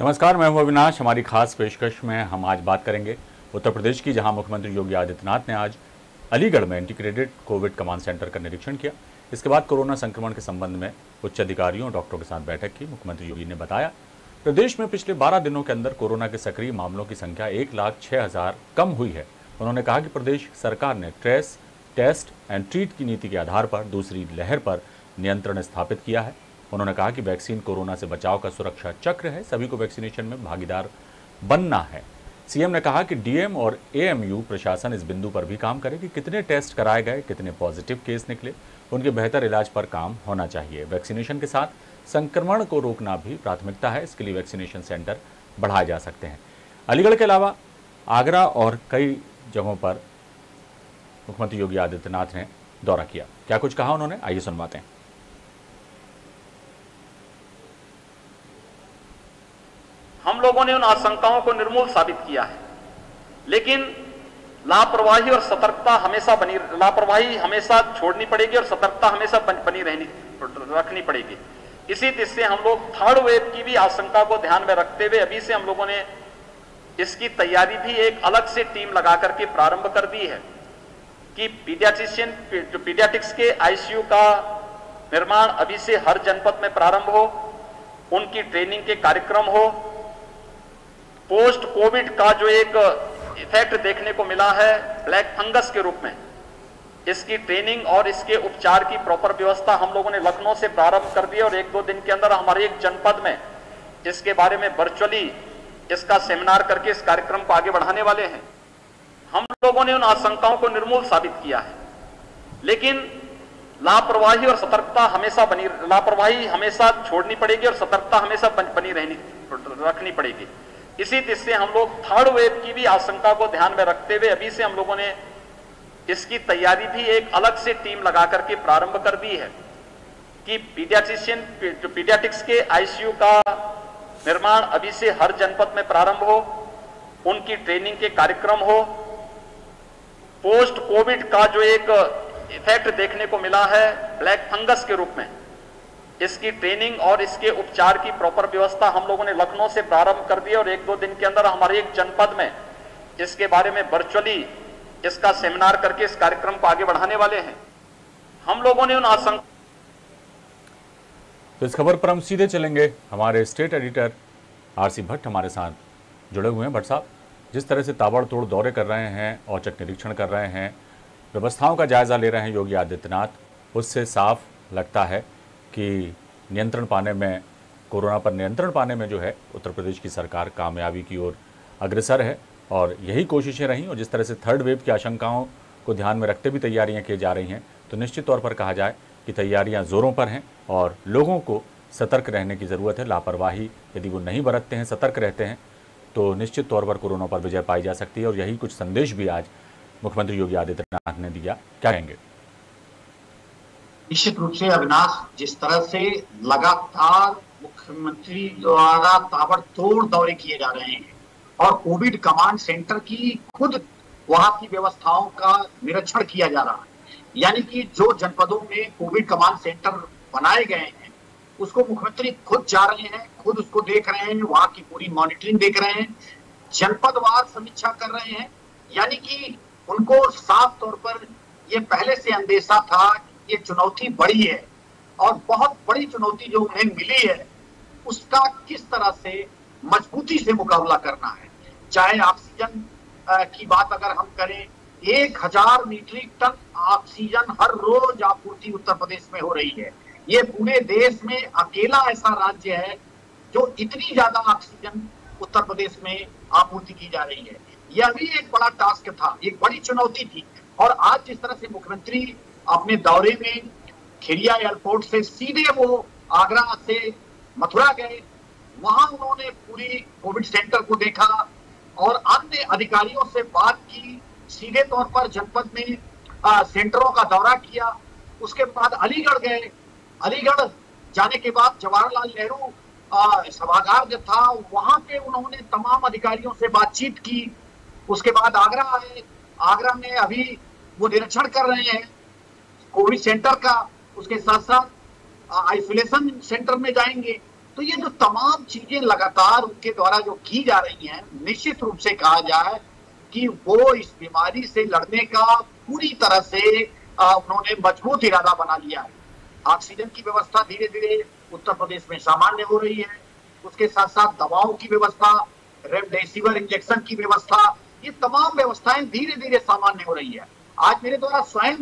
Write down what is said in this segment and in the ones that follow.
नमस्कार, मैं हूं अविनाश। हमारी खास पेशकश में हम आज बात करेंगे उत्तर प्रदेश की, जहां मुख्यमंत्री योगी आदित्यनाथ ने आज अलीगढ़ में इंटीग्रेटेड कोविड कमांड सेंटर का निरीक्षण किया। इसके बाद कोरोना संक्रमण के संबंध में उच्च अधिकारियों और डॉक्टरों के साथ बैठक की। मुख्यमंत्री योगी ने बताया, प्रदेश में पिछले 12 दिनों के अंदर कोरोना के सक्रिय मामलों की संख्या 1,06,000 कम हुई है। उन्होंने कहा कि प्रदेश सरकार ने ट्रेस, टेस्ट एंड ट्रीट की नीति के आधार पर दूसरी लहर पर नियंत्रण स्थापित किया है। उन्होंने कहा कि वैक्सीन कोरोना से बचाव का सुरक्षा चक्र है, सभी को वैक्सीनेशन में भागीदार बनना है। सीएम ने कहा कि डीएम और एएमयू प्रशासन इस बिंदु पर भी काम करे कि कितने टेस्ट कराए गए, कितने पॉजिटिव केस निकले, उनके बेहतर इलाज पर काम होना चाहिए। वैक्सीनेशन के साथ संक्रमण को रोकना भी प्राथमिकता है, इसके लिए वैक्सीनेशन सेंटर बढ़ाए जा सकते हैं। अलीगढ़ के अलावा आगरा और कई जगहों पर मुख्यमंत्री योगी आदित्यनाथ ने दौरा किया। क्या कुछ कहा उन्होंने, आइए सुनवाते हैं। हम लोगों ने उन आशंकाओं को निर्मूल साबित किया है, लेकिन लापरवाही और सतर्कता लापरवाही हमेशा छोड़नी पड़ेगी और सतर्कता हमेशा रखनी पड़ेगी। इसी दृष्टि से हम लोग थर्ड वेव की भी आशंका को ध्यान में रखते हुए अभी से हम लोगों ने इसकी तैयारी भी एक अलग से टीम लगा करके प्रारंभ कर दी है कि पीडियाट्रिक्स के आईसीयू का निर्माण अभी से हर जनपद में प्रारंभ हो, उनकी ट्रेनिंग के कार्यक्रम हो। पोस्ट कोविड का जो एक इफेक्ट देखने को मिला है ब्लैक फंगस के रूप में, इसकी ट्रेनिंग और इसके उपचार की प्रॉपर व्यवस्था हम लोगों ने लखनऊ से प्रारंभ कर दी और 1-2 दिन के अंदर हमारे एक जनपद में इसके बारे में वर्चुअली इसका सेमिनार करके इस कार्यक्रम को आगे बढ़ाने वाले हैं। हम लोगों ने उन आशंकाओं को निर्मूल साबित किया है, लेकिन लापरवाही और सतर्कता हमेशा छोड़नी पड़ेगी और सतर्कता हमेशा रखनी पड़ेगी। इसी दृष्टि से हम लोग थर्ड वेव की भी आशंका को ध्यान में रखते हुए अभी से हम लोगों ने इसकी तैयारी भी एक अलग से टीम लगा करके प्रारंभ कर दी है कि पीडियाट्रिक्स के आईसीयू का निर्माण अभी से हर जनपद में प्रारंभ हो, उनकी ट्रेनिंग के कार्यक्रम हो। पोस्ट कोविड का जो एक इफेक्ट देखने को मिला है ब्लैक फंगस के रूप में, इसकी ट्रेनिंग और इसके उपचार की प्रॉपर व्यवस्था हम लोगों ने लखनऊ से प्रारंभ कर दी और 1-2 दिन के अंदर हमारे एक जनपद में इसके बारे में वर्चुअली इसका सेमिनार करके इस कार्यक्रम को आगे बढ़ाने वाले हैं। हम लोगों ने उन आशंका। तो इस खबर पर हम सीधे चलेंगे। हमारे स्टेट एडिटर आरसी भट्ट हमारे साथ जुड़े हुए हैं। भट्ट साहब, जिस तरह से ताबड़तोड़ दौरे कर रहे हैं, औचक निरीक्षण कर रहे हैं, व्यवस्थाओं का जायजा ले रहे हैं योगी आदित्यनाथ, उससे साफ लगता है कि नियंत्रण पाने में, कोरोना पर नियंत्रण पाने में जो है उत्तर प्रदेश की सरकार कामयाबी की ओर अग्रसर है और यही कोशिशें रहीं। और जिस तरह से थर्ड वेव की आशंकाओं को ध्यान में रखते भी तैयारियां की जा रही हैं, तो निश्चित तौर पर कहा जाए कि तैयारियां ज़ोरों पर हैं और लोगों को सतर्क रहने की ज़रूरत है। लापरवाही यदि वो नहीं बरतते हैं, सतर्क रहते हैं, तो निश्चित तौर पर कोरोना पर विजय पाई जा सकती है। और यही कुछ संदेश भी आज मुख्यमंत्री योगी आदित्यनाथ ने दिया। क्या कहेंगे? निश्चित रूप से अविनाश, जिस तरह से लगातार मुख्यमंत्री द्वारा ताबड़तोड़ दौरे किए जा रहे हैं और कोविड कमांड सेंटर की खुद वहां की व्यवस्थाओं का निरीक्षण किया जा रहा है, यानी कि जो जनपदों में कोविड कमांड सेंटर बनाए गए हैं उसको मुख्यमंत्री खुद जा रहे हैं, खुद उसको देख रहे हैं, वहां की पूरी मॉनिटरिंग देख रहे हैं, जनपदवार समीक्षा कर रहे हैं। यानी कि उनको साफ तौर पर यह पहले से अंदेशा था ये चुनौती बड़ी है और बहुत बड़ी चुनौती जो उन्हें मिली है उसका किस तरह से मजबूती से मुकाबला करना है। चाहे ऑक्सीजन की बात अगर हम करें, 1000 मीट्रिक टन ऑक्सीजन हर रोज आपूर्ति उत्तर प्रदेश में हो रही है। ये पूरे देश में अकेला ऐसा राज्य है जो इतनी ज्यादा ऑक्सीजन उत्तर प्रदेश में आपूर्ति की जा रही है। यह भी एक बड़ा टास्क था, एक बड़ी चुनौती थी। और आज जिस तरह से मुख्यमंत्री अपने दौरे में खेरिया एयरपोर्ट से सीधे वो आगरा से मथुरा गए, वहां उन्होंने पूरी कोविड सेंटर को देखा और अन्य अधिकारियों से बात की, सीधे तौर पर जनपद में सेंटरों का दौरा किया। उसके बाद अलीगढ़ गए, अलीगढ़ जाने के बाद जवाहरलाल नेहरू सभागार जो था वहां पे उन्होंने तमाम अधिकारियों से बातचीत की। उसके बाद आगरा आए, आगरा में अभी वो निरीक्षण कर रहे हैं कोविड सेंटर का, उसके साथ साथ आइसोलेशन सेंटर में जाएंगे। तो ये जो तमाम चीजें लगातार उनके द्वारा जो की जा रही हैं, निश्चित रूप से कहा जाए कि वो इस बीमारी से लड़ने का पूरी तरह से उन्होंने मजबूत इरादा बना लिया है। ऑक्सीजन की व्यवस्था धीरे धीरे उत्तर प्रदेश में सामान्य हो रही है, उसके साथ साथ दवाओं की व्यवस्था, रेमडेसिविर इंजेक्शन की व्यवस्था, ये तमाम व्यवस्थाएं धीरे धीरे सामान्य हो रही है। आज मेरे द्वारा स्वयं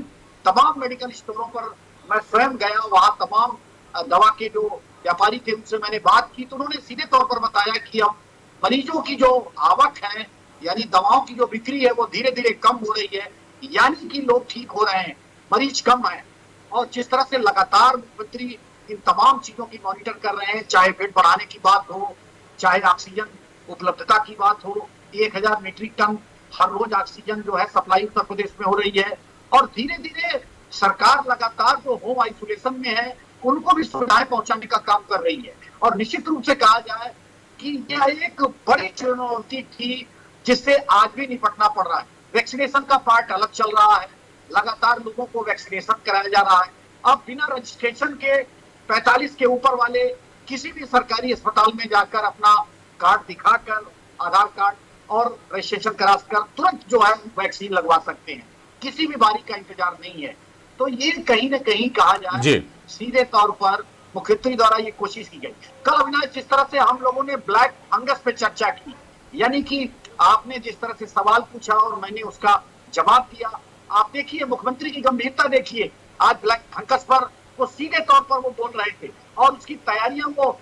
तमाम मेडिकल स्टोरों पर मैं स्वयं गया, वहां तमाम दवा के जो व्यापारी थे उनसे मैंने बात की, तो उन्होंने सीधे तौर पर बताया कि अब मरीजों की जो आवक है, यानी दवाओं की जो बिक्री है, वो धीरे धीरे कम हो रही है, यानी कि लोग ठीक हो रहे हैं, मरीज कम है। और जिस तरह से लगातार मुख्यमंत्री इन तमाम चीजों की मॉनिटर कर रहे हैं, चाहे बेड बढ़ाने की बात हो, चाहे ऑक्सीजन उपलब्धता की बात हो, 1000 मीट्रिक टन हर रोज ऑक्सीजन जो है सप्लाई उत्तर प्रदेश में हो रही है। और धीरे धीरे सरकार लगातार जो होम आइसोलेशन में है उनको भी सुविधाएं पहुंचाने का काम कर रही है। और निश्चित रूप से कहा जाए कि यह एक बड़ी चुनौती थी जिससे आज भी निपटना पड़ रहा है। वैक्सीनेशन का पार्ट अलग चल रहा है, लगातार लोगों को वैक्सीनेशन कराया जा रहा है। अब बिना रजिस्ट्रेशन के 45 के ऊपर वाले किसी भी सरकारी अस्पताल में जाकर अपना कार्ड दिखाकर, आधार कार्ड और रजिस्ट्रेशन कराकर तुरंत जो है वैक्सीन लगवा सकते हैं, किसी भी बारी का इंतजार नहीं है। तो ये कहीं ना कहीं कहा जाए सीधे तौर पर मुख्यमंत्री द्वारा ये कोशिश की गई। कल अविनाश, जिस तरह से हम लोगों ने ब्लैक फंगस पे चर्चा की, यानी कि आपने जिस तरह से सवाल पूछा और मैंने उसका जवाब दिया, आप देखिए मुख्यमंत्री की गंभीरता देखिए। आज ब्लैक फंगस पर वो सीधे तौर पर वो बोल रहे थे और उसकी तैयारियां, वो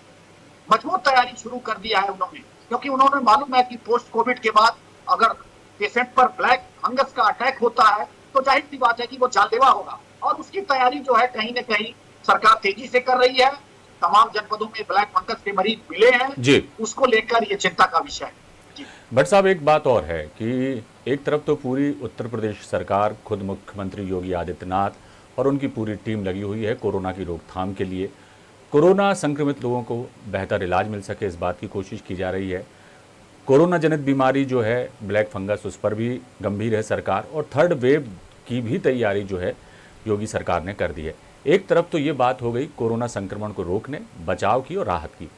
मजबूत तैयारी शुरू कर दिया है उन्होंने, क्योंकि उन्होंने मालूम है कि पोस्ट कोविड के बाद अगर पेशेंट पर ब्लैक फंगस का अटैक होता है तो जाहिर सी बात है कि वो जानलेवा होगा। और उसकी तैयारी जो है कहीं ना कहीं सरकार तेजी से कर रही है। तमाम जनपदों में ब्लैक फंगस के मरीज मिले हैं जी, उसको लेकर ये चिंता का विषय है। भट्ट साहब, एक बात और है कि एक तरफ तो पूरी उत्तर प्रदेश सरकार, खुद मुख्यमंत्री योगी आदित्यनाथ और उनकी पूरी टीम लगी हुई है कोरोना की रोकथाम के लिए। कोरोना संक्रमित लोगों को बेहतर इलाज मिल सके, इस बात की कोशिश की जा रही है। कोरोना जनित बीमारी जो है ब्लैक फंगस, उस पर भी गंभीर है सरकार, और थर्ड वेव की भी तैयारी जो है योगी सरकार ने कर दी है। एक तरफ तो ये बात हो गई कोरोना संक्रमण को रोकने, बचाव की और राहत की।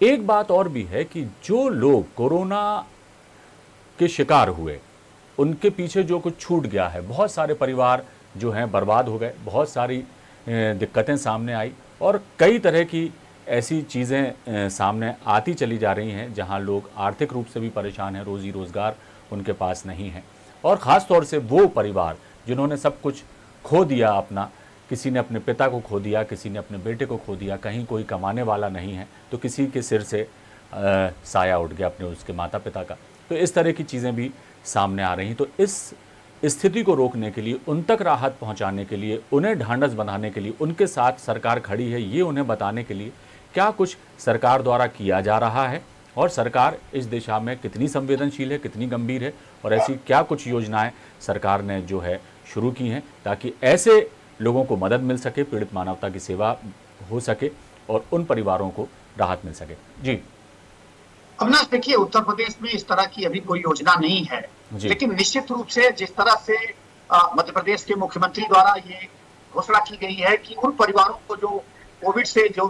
एक बात और भी है कि जो लोग कोरोना के शिकार हुए, उनके पीछे जो कुछ छूट गया है, बहुत सारे परिवार जो हैं बर्बाद हो गए, बहुत सारी दिक्कतें सामने आई और कई तरह की ऐसी चीज़ें सामने आती चली जा रही हैं जहां लोग आर्थिक रूप से भी परेशान हैं, रोज़ी रोज़गार उनके पास नहीं है। और ख़ास तौर से वो परिवार जिन्होंने सब कुछ खो दिया अपना, किसी ने अपने पिता को खो दिया, किसी ने अपने बेटे को खो दिया, कहीं कोई कमाने वाला नहीं है तो किसी के सिर से साया उठ गया अपने उसके माता पिता का। तो इस तरह की चीज़ें भी सामने आ रही। तो इस स्थिति को रोकने के लिए, उन तक राहत पहुंचाने के लिए, उन्हें ढांढस बंधाने के लिए, उनके साथ सरकार खड़ी है ये उन्हें बताने के लिए क्या कुछ सरकार द्वारा किया जा रहा है और सरकार इस दिशा में कितनी संवेदनशील है, कितनी गंभीर है, और ऐसी क्या कुछ योजनाएं सरकार ने जो है शुरू की हैं ताकि ऐसे लोगों को मदद मिल सके, पीड़ित मानवता की सेवा हो सके और उन परिवारों को राहत मिल सके। जी अविनाश, देखिए उत्तर प्रदेश में इस तरह की अभी कोई योजना नहीं है, लेकिन निश्चित रूप से जिस तरह से मध्य प्रदेश के मुख्यमंत्री द्वारा ये घोषणा की गई है कि उन परिवारों को जो कोविड से जो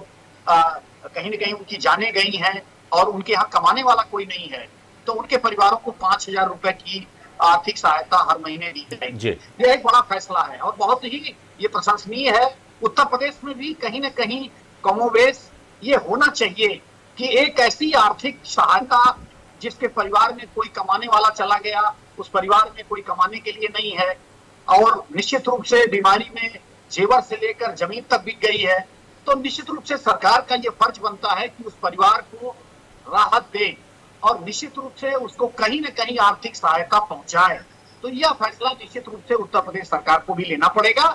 कहीं न कहीं उनकी जाने गई हैं और उनके यहाँ कमाने वाला कोई नहीं है, तो उनके परिवारों को 5000 रुपए की आर्थिक सहायता हर महीने दी जाएगी। यह एक बड़ा फैसला है और बहुत ही ये प्रशंसनीय है। उत्तर प्रदेश में भी कहीं न कहीं कमोबेश ये होना चाहिए कि एक ऐसी आर्थिक सहायता जिसके परिवार में कोई कमाने वाला चला गया, उस परिवार में कोई कमाने के लिए नहीं है और निश्चित रूप से बीमारी में जेवर से लेकर जमीन तक बिक गई है, तो निश्चित रूप से सरकार का ये फर्ज बनता है कि उस परिवार को राहत दे और निश्चित रूप से उसको कहीं न कहीं आर्थिक सहायता पहुंचाए। तो यह फैसला निश्चित रूप से उत्तर प्रदेश सरकार को भी लेना पड़ेगा।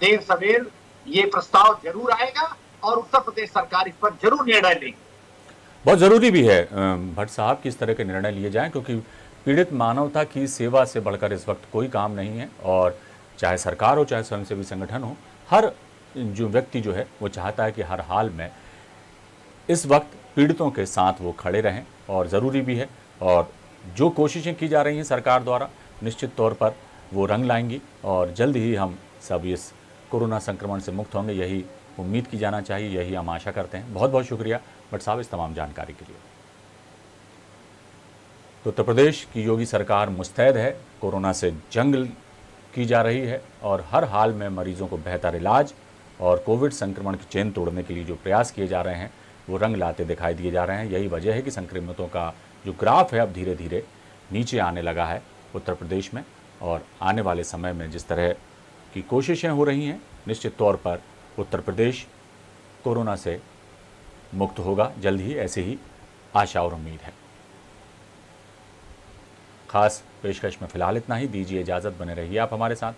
देर सवेर ये प्रस्ताव जरूर आएगा और उत्तर प्रदेश सरकार इस पर जरूर निर्णय लेगी। बहुत ज़रूरी भी है भट्ट साहब कि इस तरह के निर्णय लिए जाएं, क्योंकि पीड़ित मानवता की सेवा से बढ़कर इस वक्त कोई काम नहीं है। और चाहे सरकार हो, चाहे स्वयंसेवी संगठन हो, हर जो व्यक्ति जो है वो चाहता है कि हर हाल में इस वक्त पीड़ितों के साथ वो खड़े रहें, और ज़रूरी भी है। और जो कोशिशें की जा रही हैं सरकार द्वारा, निश्चित तौर पर वो रंग लाएंगी और जल्द ही हम सब इस कोरोना संक्रमण से मुक्त होंगे, यही उम्मीद की जाना चाहिए, यही हम आशा करते हैं। बहुत बहुत शुक्रिया भट्ट साहब इस तमाम जानकारी के लिए। तो उत्तर प्रदेश की योगी सरकार मुस्तैद है, कोरोना से जंग की जा रही है और हर हाल में मरीजों को बेहतर इलाज और कोविड संक्रमण की चेन तोड़ने के लिए जो प्रयास किए जा रहे हैं वो रंग लाते दिखाई दिए जा रहे हैं। यही वजह है कि संक्रमितों का जो ग्राफ है अब धीरे धीरे नीचे आने लगा है उत्तर प्रदेश में, और आने वाले समय में जिस तरह की कोशिशें हो रही हैं, निश्चित तौर पर उत्तर प्रदेश कोरोना से मुक्त होगा जल्द ही, ऐसे ही आशा और उम्मीद है। खास पेशकश में फिलहाल इतना ही, दीजिए इजाज़त, बने रहिए आप हमारे साथ।